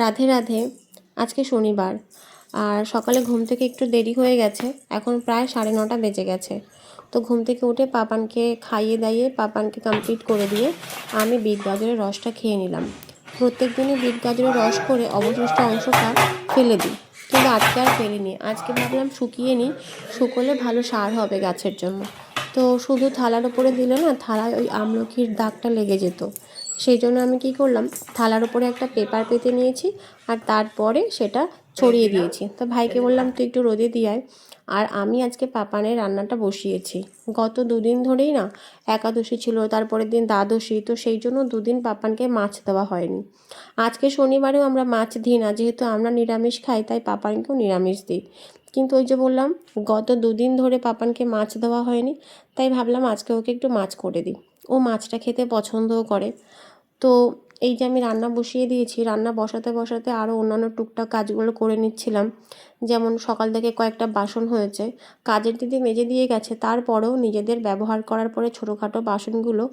রাধে রাধে। আজকে শনিবার আর সকালে ঘুম থেকে একটু দেরি হয়ে গেছে, এখন প্রায় 9:30 বেজে গেছে। তো ঘুম থেকে উঠে পাপানকে খাইয়ে দাইয়ে পাপানকে কমপ্লিট করে দিয়ে আমি বিট গাজরের রসটা খেয়ে নিলাম। প্রত্যেক দিনই বিট গাজরের রস করে অবশিষ্ট অংশটা ফেলে দিই, কিন্তু আজকে আর ফেলিনি। আজকে ভাবলাম শুকিয়ে নিই, শুকোলে ভালো সার হবে গাছের জন্য। তো শুধু থালার উপরে দিলে না থালায় ওই আমলকির দাগটা লেগে যেত। সেই জন্য আমি কী করলাম, থালার উপরে একটা পেপার পেতে নিয়েছি আর তারপরে সেটা ছড়িয়ে দিয়েছি। তো ভাইকে বললাম তুই একটু রোদে দিয়ে আয়। আর আমি আজকে পাপানের রান্নাটা বসিয়েছি। গত 2 দিন ধরেই না একাদশী ছিল, তারপরের দিন দ্বাদশী, তো সেই জন্য 2 দিন পাপানকে মাছ দেওয়া হয়নি। আজকে শনিবারেও আমরা মাছ দিই না, যেহেতু আমরা নিরামিষ খাই তাই পাপানকেও নিরামিষ দিই। কিন্তু ওই যে বললাম, গত 2 দিন ধরে পাপানকে মাছ দেওয়া হয়নি, তাই ভাবলাম আজকে ওকে একটু মাছ করে দিই। ও মাছটা খেতে পছন্দও করে। তো এই যে আমি রান্না বসিয়ে দিয়েছি, রান্না বসাতে বসাতে আরও অন্যান্য টুকটাক কাজগুলো করে নিচ্ছিলাম। যেমন সকাল থেকে কয়েকটা বাসন হয়েছে, কাজের দিদি মেজে দিয়ে গেছে, তারপরেও নিজেদের ব্যবহার করার পরে ছোটোখাটো বাসনগুলো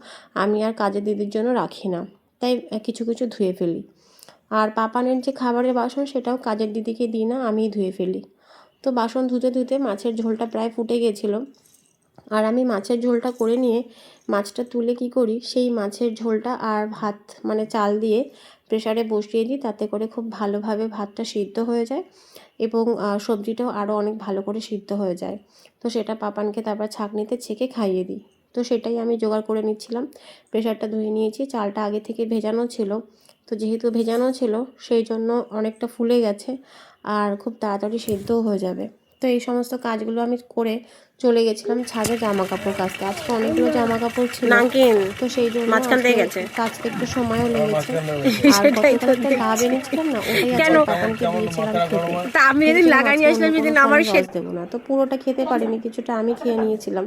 আমি আর কাজের দিদির জন্য রাখি না, তাই কিছু কিছু ধুয়ে ফেলি। আর পাপানের যে খাবারের বাসন সেটাও কাজের দিদিকে দিই না, আমিই ধুয়ে ফেলি। তো বাসন ধুতে ধুতে মাছের ঝোলটা প্রায় ফুটে গেছিলো। আর আমি মাছের ঝোলটা করে নিয়ে মাছটা তুলে কী করি, সেই মাছের ঝোলটা আর ভাত মানে চাল দিয়ে প্রেসারে বসিয়ে দিই, তাতে করে খুব ভালোভাবে ভাতটা সিদ্ধ হয়ে যায় এবং সবজিটাও আরও অনেক ভালো করে সিদ্ধ হয়ে যায়। তো সেটা পাপানকে তারপর ছাঁকনিতে ছেঁকে খাইয়ে দিই। তো সেটাই আমি জোগাড় করে নিচ্ছিলাম। প্রেসারটা ধুয়ে নিয়েছি, চালটা আগে থেকে ভেজানো ছিল। তো যেহেতু ভেজানো ছিল সেই জন্য অনেকটা ফুলে গেছে আর খুব তাড়াতাড়ি সিদ্ধও হয়ে যাবে। তো এই সমস্ত কাজগুলো আমি করে চলে গেছিলাম ছাদে জামা কাপড় কাচতে। আজকে অনেকগুলো জামা কাপড় ছিল, তো সেই জন্য কাচতে একটু সময়ও লেগেছে। আর গতকাল একটা ডাব এনেছিলাম না, ওটাই আজকে পাপানকে দিয়েছিলাম খেতে। আমি যেদিন লাগাই নিয়ে আসলাম সেদিন আমার রস দেবো না, তো পুরোটা খেতে পারিনি, কিছুটা আমি খেয়ে নিয়েছিলাম।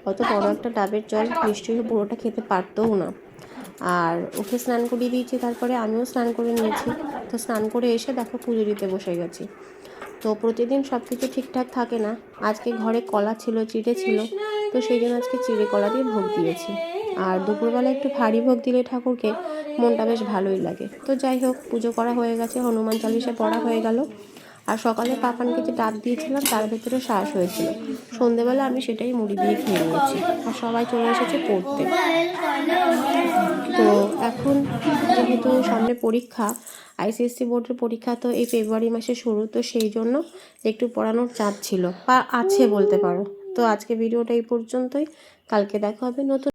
অত বড় একটা ডাবের জল নিশ্চয়ই পুরোটা খেতে পারতও না। আর ওকে স্নান করিয়ে দিয়েছি, তারপরে আমিও স্নান করে নিয়েছি। তো স্নান করে এসে দেখো পুজো দিতে বসে গেছি। তো প্রতিদিন সব কিছু ঠিকঠাক থাকে না। আজকে ঘরে কলা ছিল, চিড়ে ছিল, তো সেই জন্য আজকে চিড়ে কলা দিয়ে ভোগ দিয়েছি। আর দুপুরবেলা একটু ভারী ভোগ দিলে ঠাকুরকে মনটা বেশ ভালোই লাগে। তো যাই হোক, পুজো করা হয়ে গেছে, হনুমান চালিশা পড়া হয়ে গেল। আর সকালে পাপানকে যে ডাব দিয়েছিলাম তার ভেতরে শ্বাস হয়েছিল, সন্ধেবেলা আমি সেটাই মুড়ি দিয়ে খেয়ে নিয়েছি। আর সবাই চলে এসেছে পড়তে। তো এখন যেহেতু সামনে পরীক্ষা, আইসিএসসি বোর্ডের পরীক্ষা, তো এই ফেব্রুয়ারি মাসে শুরু, তো সেই জন্য একটু পড়ানোর চাপ ছিল বা আছে বলতে পারো। তো আজকে ভিডিওটা এই পর্যন্তই, কালকে দেখা হবে নতুন